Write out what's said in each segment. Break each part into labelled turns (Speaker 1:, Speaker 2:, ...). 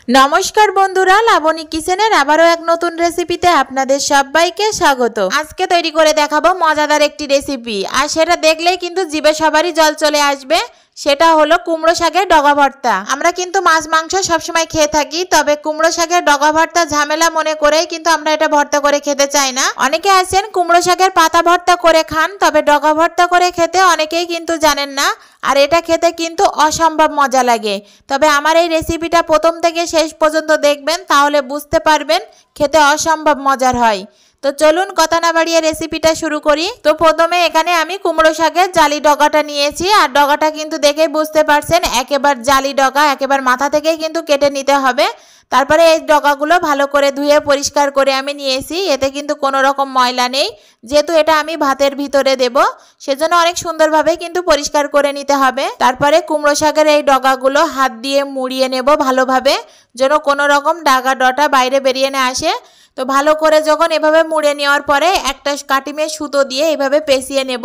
Speaker 1: নমস্কার বন্ধুরা, লাবণী কিচেনের আবারও এক নতুন রেসিপিতে আপনাদের সবাইকে স্বাগত। আজকে তৈরি করে দেখাবো মজাদার একটি রেসিপি, আর সেটা দেখলেই কিন্তু জিভে সবারই জল চলে আসবে। সেটা হলো কুমড়ো শাকের ডগা ভর্তা। আমরা কিন্তু মাছ মাংস সবসময় খেয়ে থাকি, তবে কুমড়ো শাকের ডগা ভর্তা ঝামেলা মনে করেই কিন্তু আমরা এটা ভর্তা করে খেতে চাই না। অনেকে আছেন কুমড়ো শাকের পাতা ভর্তা করে খান, তবে ডগা ভর্তা করে খেতে অনেকেই কিন্তু জানেন না, আর এটা খেতে কিন্তু অসম্ভব মজা লাগে। তবে আমার এই রেসিপিটা প্রথম থেকে শেষ পর্যন্ত দেখবেন, তাহলে বুঝতে পারবেন খেতে অসম্ভব মজার হয়। তো চলুন কথা না বাড়িয়ে রেসিপিটা শুরু করি। তো প্রথমে এখানে আমি কুমড়ো শাকের জালি ডগাটা নিয়েছি, আর ডগাটা কিন্তু দেখেই বুঝতে পারছেন একেবারে জালি ডগা, একেবারে মাথা থেকেই কিন্তু কেটে নিতে হবে। তারপরে এই ডগাগুলো ভালো করে ধুয়ে পরিষ্কার করে আমি নিয়েছি, এতে কিন্তু কোনো রকম ময়লা নেই। যেহেতু এটা আমি ভাতের ভিতরে দেব, সেজন্য অনেক সুন্দরভাবে কিন্তু পরিষ্কার করে নিতে হবে। তারপরে কুমড়ো শাকের এই ডগাগুলো হাত দিয়ে মুড়িয়ে নেব ভালোভাবে, যেন কোনো রকম ডাগা ডটা বাইরে বেরিয়ে না আসে। তো ভালো করে যখন এভাবে মুড়ে নেওয়ার পরে একটা কাটিমের সুতো দিয়ে এভাবে পেঁচিয়ে নেব,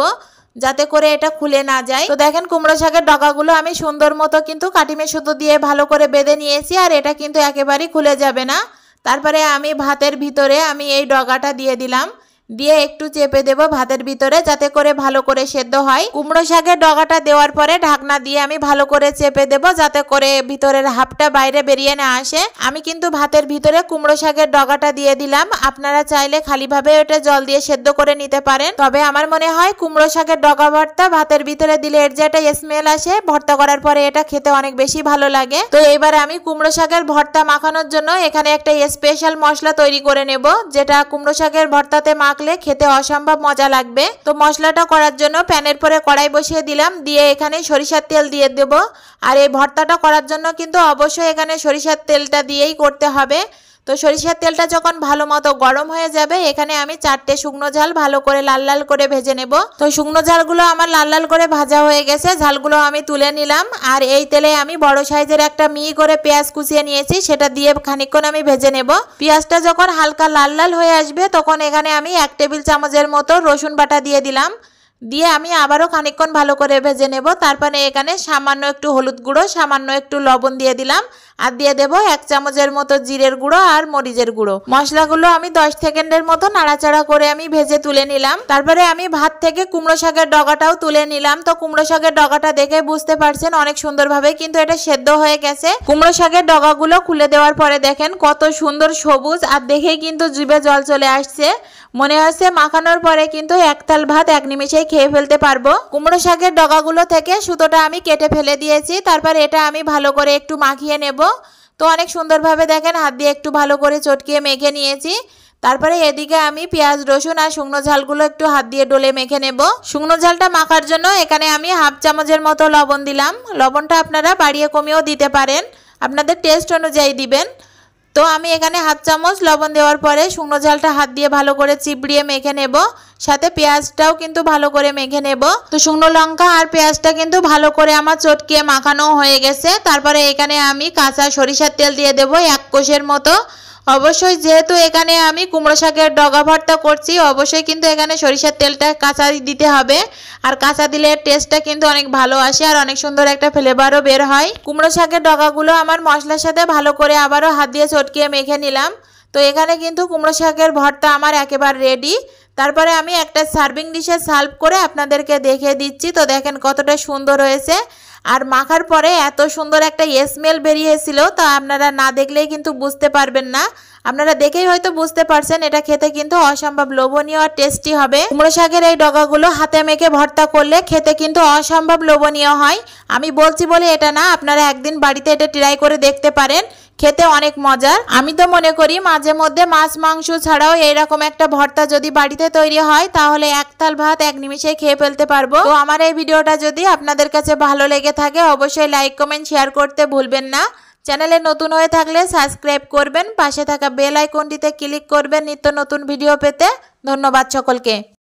Speaker 1: যাতে করে এটা খুলে না যায়। তো দেখেন কুমড়ো শাকের ডগাগুলো আমি সুন্দর মতো কিন্তু কাটিমের সুতো দিয়ে ভালো করে বেঁধে নিয়েছি, আর এটা কিন্তু একেবারেই খুলে যাবে না। তারপরে আমি ভাতের ভিতরে আমি এই ডগাটা দিয়ে দিলাম, দিয়ে একটু চেপে দেব ভাতের ভিতরে, যাতে করে ভালো করে সেদ্ধ হয়। কুমড়ো শাকের ডগাটা দেওয়ার পরে ঢাকনা দিয়ে আমি ভালো করে চেপে দেব, যাতে করে ভিতরের হাফটা বাইরে বেরিয়ে না আসে। আমি কিন্তু ভাতের ভিতরে কুমড়ো শাকের ডগাটা দিয়ে দিলাম। আপনারা চাইলে খালিভাবে এটা জল দিয়ে সেদ্ধ করে নিতে পারেন, তবে আমার মনে হয় কুমড়ো শাকের ডগা ভর্তা ভাতের ভিতরে দিলে এর যে একটা স্মেল আসে ভর্তা করার পরে, এটা খেতে অনেক বেশি ভালো লাগে। তো এইবার আমি কুমড়ো শাকের ভর্তা মাখানোর জন্য এখানে একটা স্পেশাল মশলা তৈরি করে নেব, যেটা কুমড়ো শাকের ভর্তাতে খেতে অসম্ভব মজা লাগবে। তো মশলাটা করার জন্য প্যানের পরে কড়াই বসিয়ে দিলাম, দিয়ে এখানে সরিষার তেল দিয়ে দেব। আর এই ভর্তাটা করার জন্য কিন্তু অবশ্যই এখানে সরিষার তেলটা দিয়েই করতে হবে। তো সরিষার তেলটা যখন ভালো মতো গরম হয়ে যাবে, এখানে আমি 4টে শুকনো ঝাল ভালো করে লাল লাল করে ভেজে নেব। তো শুকনো ঝালগুলো আমার লাল লাল করে ভাজা হয়ে গেছে, ঝালগুলো আমি তুলে নিলাম। আর এই তেলে আমি বড় সাইজের একটা মিহি করে পেঁয়াজ কুচিয়ে নিয়েছি, সেটা দিয়ে খানিকক্ষণ আমি ভেজে নেব। পেঁয়াজটা যখন হালকা লাল লাল হয়ে আসবে, তখন এখানে আমি 1 টেবিল চামচের মতো রসুন বাটা দিয়ে দিলাম, দিয়ে আমি আবারও খানিকক্ষণ ভালো করে ভেজে নেব। তারপরে এখানে সামান্য একটু হলুদ গুঁড়ো, সামান্য একটু লবণ দিয়ে দিলাম, আর দিয়ে দেব 1 চামচের মতো জিরের গুঁড়ো আর মরিচের গুঁড়ো। মশলাগুলো আমি 10 সেকেন্ডের মতো নাড়াচাড়া করে আমি ভেজে তুলে নিলাম। তারপরে আমি ভাত থেকে কুমড়ো শাকের ডগাটাও তুলে নিলাম। তো কুমড়ো শাকের ডগাটা দেখে বুঝতে পারছেন অনেক সুন্দরভাবে কিন্তু এটা সেদ্ধ হয়ে গেছে। কুমড়ো শাকের ডগাগুলো খুলে দেওয়ার পরে দেখেন কত সুন্দর সবুজ, আর দেখেই কিন্তু জিভে জল চলে আসছে। মনে হচ্ছে মাখানোর পরে কিন্তু এক থাল ভাত এক নিমেষেই খেয়ে ফেলতে পারবো। কুমড়ো শাকের ডগাগুলো থেকে সুতোটা আমি কেটে ফেলে দিয়েছি। তারপর এটা আমি ভালো করে একটু মাখিয়ে নেব। তো অনেক সুন্দরভাবে দেখেন হাত দিয়ে একটু ভালো করে চটকিয়ে মেখে নিয়েছি। তারপরে এদিকে আমি পেঁয়াজ রসুন আর শুকনো ঝালগুলো একটু হাত দিয়ে ডলে মেখে নেব। শুকনো ঝালটা মাখার জন্য এখানে আমি 1/2 চামচের মতো লবণ দিলাম। লবণটা আপনারা বাড়িয়ে কমিয়েও দিতে পারেন, আপনাদের টেস্ট অনুযায়ী দিবেন। তো আমি এখানে 1/2 চামচ লবণ দেওয়ার পরে শুকনো ঝালটা হাত দিয়ে ভালো করে চিপড়িয়ে মেখে নেব, সাথে পেঁয়াজটাও কিন্তু ভালো করে মেখে নেব। তো শুকনো লঙ্কা আর পেঁয়াজটা কিন্তু ভালো করে আমার চটকিয়ে মাখানো হয়ে গেছে। তারপরে এখানে আমি কাঁচা সরিষার তেল দিয়ে দেব 1 কোষের মতো। অবশ্যই যেহেতু এখানে আমি কুমড়ো শাকের ডগা ভর্তা করছি, অবশ্যই কিন্তু এখানে সরিষার তেলটা কাঁচা দিতে হবে, আর কাঁচা দিলে টেস্টটা কিন্তু অনেক ভালো আসে, আর অনেক সুন্দর একটা ফ্লেভারও বের হয়। কুমড়ো শাকের ডগাগুলো আমার মশলার সাথে ভালো করে আবারও হাত দিয়ে চটকিয়ে মেখে নিলাম। তো এখানে কিন্তু কুমড়ো শাকের ভর্তা আমার একেবারে রেডি। তারপরে আমি একটা সার্ভিং ডিশে সার্ভ করে আপনাদেরকে দেখিয়ে দিচ্ছি। তো দেখেন কতটা সুন্দর হয়েছে, আর মাখার পরে এত সুন্দর একটা স্মেল বেরিয়েছিল, তা আপনারা না দেখলেই কিন্তু বুঝতে পারবেন না। আপনারা দেখেই হয়তো বুঝতে পারছেন এটা খেতে কিন্তু অসম্ভব লোভনীয় আর টেস্টি হবে। কুমড়ো শাকের এই ডগাগুলো হাতে মেখে ভর্তা করলে খেতে কিন্তু অসম্ভব লোভনীয় হয়। আমি বলছি বলে এটা না, আপনারা একদিন বাড়িতে এটা ট্রাই করে দেখতে পারেন, খেতে অনেক মজার। আমি তো মনে করি মাঝে মধ্যে মাছ মাংস ছাড়াও এইরকম একটা ভর্তা যদি বাড়িতে তৈরি হয়, তাহলে এক থাল ভাত এক নিমেষে খেয়ে ফেলতে পারবো। তো আমার এই ভিডিওটা যদি আপনাদের কাছে ভালো লেগে থাকে, অবশ্যই লাইক কমেন্ট শেয়ার করতে ভুলবেন না। চ্যানেলে নতুন হয়ে থাকলে সাবস্ক্রাইব করবেন, পাশে থাকা বেল আইকনটিতে ক্লিক করবেন নিত্য নতুন ভিডিও পেতে। ধন্যবাদ সকলকে।